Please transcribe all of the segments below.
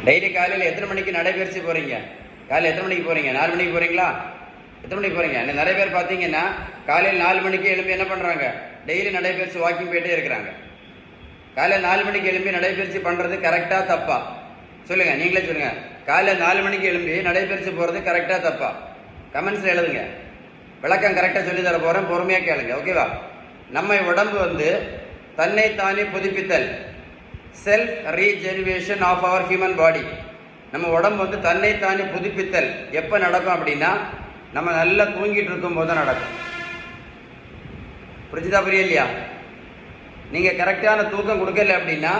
Daily காலையில் எத்தனை மணிக்கு நடைபயிற்சி போகிறீங்க? காலையில் எத்தனை மணிக்கு போகிறீங்க? 4 மணிக்கு போகிறீங்களா? எத்தனை மணிக்கு போகிறீங்க? நிறைய பேர் பார்த்தீங்கன்னா காலையில் 4 மணிக்கு எழும்பி என்ன பண்ணுறாங்க? டெய்லி நடைபயிற்சி வாக்கிங் போயிட்டே இருக்கிறாங்க. காலையில் 4 மணிக்கு எழும்பி நடைபயிற்சி பண்ணுறது கரெக்டாக தப்பா? சொல்லுங்கள், நீங்களே சொல்லுங்கள். காலையில் 4 மணிக்கு எழும்பி நடைபயிற்சி போகிறது கரெக்டாக தப்பா? கமெண்ட்ஸில் எழுதுங்க. விளக்கம் கரெக்டாக சொல்லி தர போகிறேன், பொறுமையாக கேளுங்க. ஓகேவா? நம்ம உடம்பு தன்னைத்தானே புதுப்பித்தல், self regeneration of our human body. நம்ம உடம்பு தன்னைத்தானே புதுப்பித்தல் எப்போ நடக்கும் அப்படின்னா, நம்ம நல்லா தூங்கிட்டு இருக்கும்போது தான் நடக்கும். புரிஞ்சுதா? புரியலையா? நீங்கள் கரெக்டான தூக்கம் கொடுக்கல அப்படின்னா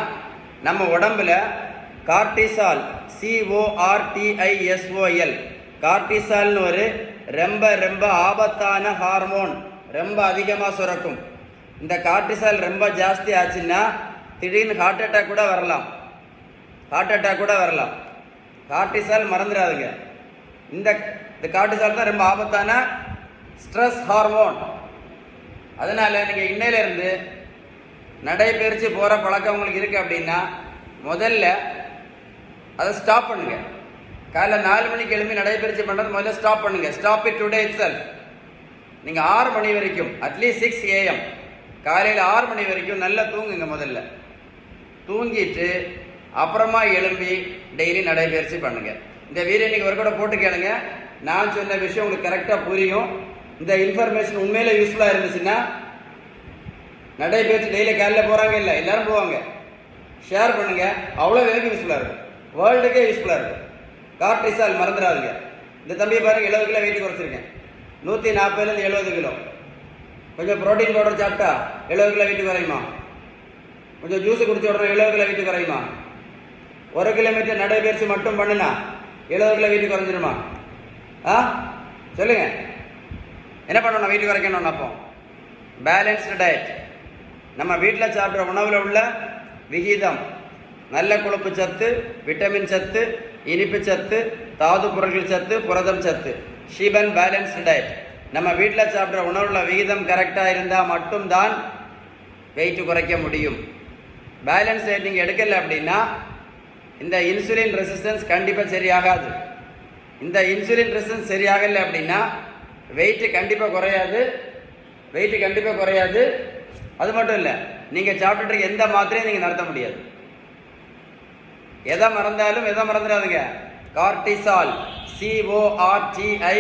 நம்ம உடம்புல கார்டிசால், CORTISOL, கார்டிசால்னு ஒரு ரொம்ப ரொம்ப ஆபத்தான ஹார்மோன் ரொம்ப அதிகமாக சுரக்கும். இந்த கார்டிசால் ரொம்ப ஜாஸ்தி ஆச்சுன்னா திடீர்னு ஹார்ட் அட்டாக் கூட வரலாம். கார்டிசால் மறந்துடாதுங்க. இந்த கார்டிசால் தான் ரொம்ப ஆபத்தான ஸ்ட்ரெஸ் ஹார்மோன். அதனால் நீங்கள் இன்னையிலேருந்து நடைபயிற்சி போகிற பழக்கம் உங்களுக்கு இருக்குது அப்படின்னா முதல்ல அதை ஸ்டாப் பண்ணுங்க. காலையில் 4 மணிக்கு எழுப்பி நடைபயிற்சி பண்ணுறது முதல்ல ஸ்டாப் பண்ணுங்க. Stop it today itself. நீங்கள் 6 மணி வரைக்கும், அட்லீஸ்ட் 6 AM, காலையில் 6 மணி வரைக்கும் நல்லா தூங்குங்க. முதல்ல தூங்கிட்டு அப்புறமா எழும்பி டெய்லி நடைபயிற்சி பண்ணுங்க. இந்த வீடியோ நீங்கள் ஒரு கூட போட்டு கேளுங்க. நான் சொன்ன விஷயம் உங்களுக்கு கரெக்டாக புரியும். இந்த இன்ஃபர்மேஷன் உண்மையில யூஸ்ஃபுல்லாக இருந்துச்சுன்னா நடைபயிற்சி டெய்லி காலையில் போகிறாங்க இல்லை, எல்லாரும் போவாங்க, ஷேர் பண்ணுங்க. அவ்வளோ எனக்கு யூஸ்ஃபுல்லாக இருக்கும், வேர்ல்டுக்கே யூஸ்ஃபுல்லாக இருக்கும். கார்டிசால் மறந்துடாதுங்க. இந்த தம்பியை பாருங்க, 70 கிலோ வெயிட் குறைச்சிருக்கேன். 140 70 கிலோ. கொஞ்சம் ப்ரோட்டீன் பவுடர் சாப்பிட்டா 70 கிலோ வெயிட் குறையுமா? கொஞ்சம் ஜூஸ் குடிச்ச உடனே 70 கிலோ வெயிட் குறையுமா? 1 கிலோமீட்டர் நடைபயிற்சி மட்டும் பண்ணுனா 70 கிலோ வெயிட் குறைஞ்சிருமா? சொல்லுங்க. என்ன பண்ணணும் வெயிட் குறைக்கணும்? அப்போ பேலன்ஸ்டு டயட். நம்ம வீட்டில் சாப்பிட்ற உணவில் உள்ள விகிதம், நல்ல கொழுப்பு சத்து, விட்டமின் சத்து, இனிப்பு சத்து, தாது பொருட்கள் சத்து, புரதம் சத்து, ஷீபன் பேலன்ஸ்டு டயட். நம்ம வீட்டில் சாப்பிட்ற உணவுல விகிதம் கரெக்டாக இருந்தால் மட்டும்தான் வெயிட் குறைக்க முடியும். பேலன்ஸ் டயட் நீங்கள் எடுக்கலை அப்படின்னா இந்த இன்சுலின் ரெசிஸ்டன்ஸ் கண்டிப்பாக சரியாகாது. இந்த இன்சுலின் ரெசிஸ்டன்ஸ் சரியாகலை அப்படின்னா வெயிட்டு கண்டிப்பாக குறையாது. அது மட்டும் இல்லை, நீங்கள் சாப்பிட்டுட்டு எந்த மாத்திரையும் நீங்கள் நடத்த முடியாது. எதை மறந்துடாதுங்க. கார்டிசால், CORTISOL,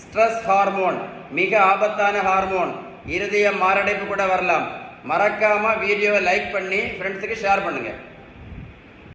ஸ்ட்ரெஸ் ஹார்மோன், மிக ஆபத்தான ஹார்மோன். இருதய மாரடைப்பு கூட வரலாம். மறக்காம வீடியோவை லைக் பண்ணி ஃப்ரெண்ட்ஸுக்கு ஷேர் பண்ணுங்க.